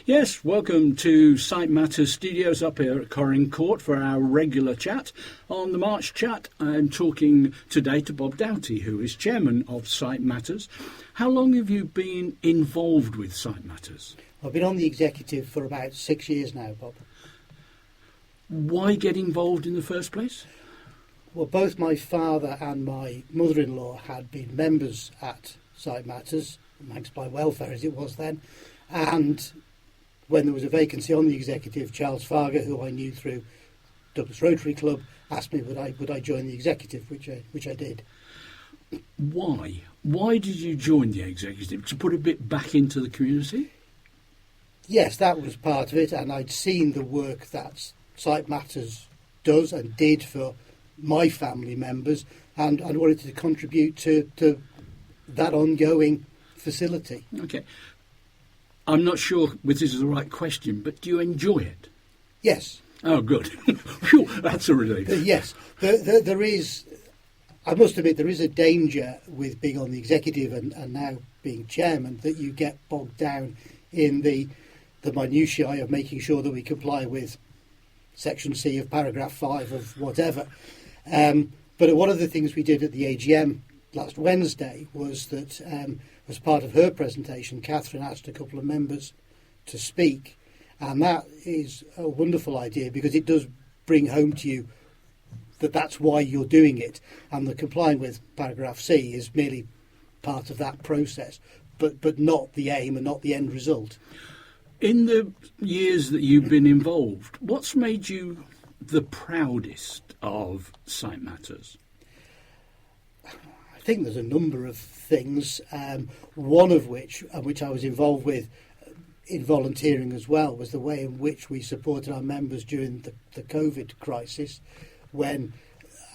Yes, welcome to Site Matters Studios up here at Corrin Court for our regular chat. On the March chat, I'm talking today to Bob Dowty, who is chairman of Site Matters. How long have you been involved with Site Matters? I've been on the executive for about 6 years now, Bob. Why get involved in the first place? Well, both my father and my mother-in-law had been members at Site Matters, Manx by Welfare as it was then, and when there was a vacancy on the executive, Charles Farger, who I knew through Douglas Rotary Club, asked me would I join the executive, which I did. Why? Why did you join the executive? To put a bit back into the community? Yes, that was part of it, and I'd seen the work that Site Matters does and did for my family members, and I wanted to contribute to that ongoing facility. Okay. I'm not sure this is the right question, but do you enjoy it? Yes. Oh, good. Phew, that's a relief. Yes. There is, I must admit, there is a danger with being on the executive and now being chairman that you get bogged down in the minutiae of making sure that we comply with Section C of paragraph 5 of whatever. But one of the things we did at the AGM last Wednesday was that as part of her presentation, Catherine asked a couple of members to speak, and that is a wonderful idea because it does bring home to you that that's why you're doing it, and the complying with paragraph C is merely part of that process, but not the aim and not the end result. In the years that you've been involved, what's made you the proudest of Site Matters? I think there's a number of things, one of which I was involved with in volunteering as well, was the way in which we supported our members during the COVID crisis, when,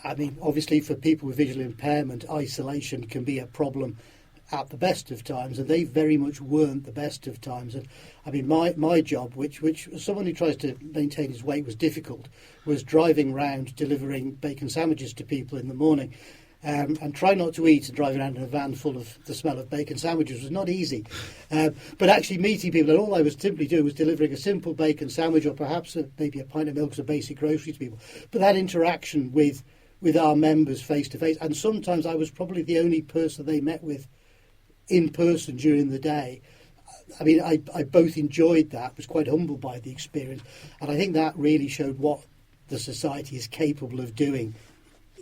I mean, obviously for people with visual impairment, isolation can be a problem at the best of times, and they very much weren't the best of times. And I mean, my job, which as someone who tries to maintain his weight was difficult, was driving around delivering bacon sandwiches to people in the morning. And try not to eat and drive around in a van full of the smell of bacon sandwiches was not easy. But actually meeting people, and all I was simply doing was delivering a simple bacon sandwich or perhaps maybe a pint of milk as a basic grocery to people. But that interaction with our members face to face, and sometimes I was probably the only person they met with in person during the day. I mean, I both enjoyed that, was quite humbled by the experience, and I think that really showed what the society is capable of doing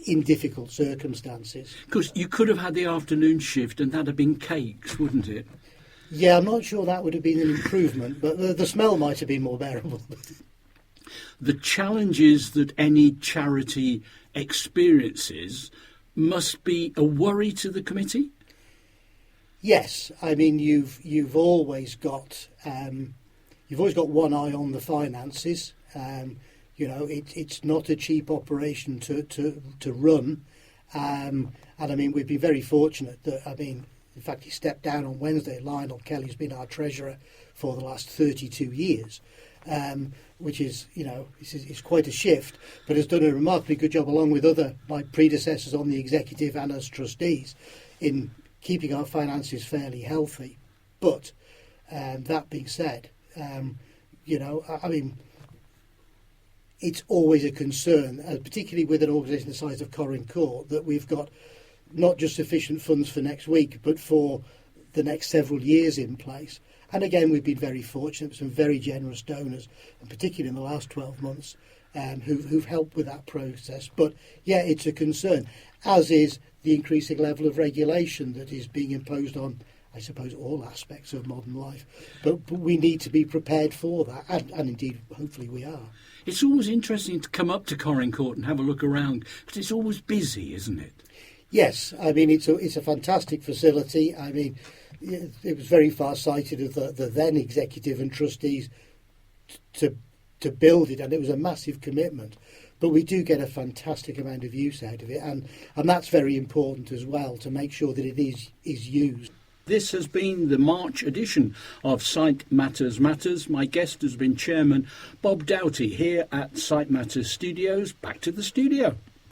in difficult circumstances. Because you could have had the afternoon shift and that'd have been cakes, wouldn't it? Yeah, I'm not sure that would have been an improvement, but the smell might have been more bearable. The challenges that any charity experiences must be a worry to the committee? Yes, I mean you've always got one eye on the finances. You know, it's not a cheap operation to run, and I mean we've been very fortunate that, I mean, in fact he stepped down on Wednesday. Lionel Kelly's been our treasurer for the last 32 years, which is, you know, it's quite a shift, but has done a remarkably good job along with my predecessors on the executive and as trustees in keeping our finances fairly healthy. But that being said, you know, I mean, it's always a concern, particularly with an organisation the size of Corrin Court, that we've got not just sufficient funds for next week, but for the next several years in place. And again, we've been very fortunate with some very generous donors, and particularly in the last 12 months, who've helped with that process. But yeah, it's a concern, as is the increasing level of regulation that is being imposed on, I suppose, all aspects of modern life. But we need to be prepared for that, and indeed, hopefully we are. It's always interesting to come up to Corrin Court and have a look around, because it's always busy, isn't it? Yes, I mean, it's a fantastic facility. I mean, it was very far-sighted of the then executive and trustees to build it, and it was a massive commitment. But we do get a fantastic amount of use out of it, and that's very important as well, to make sure that it is used. This has been the March edition of Site Matters Matters. My guest has been Chairman Bob Dowty here at Site Matters Studios. Back to the studio.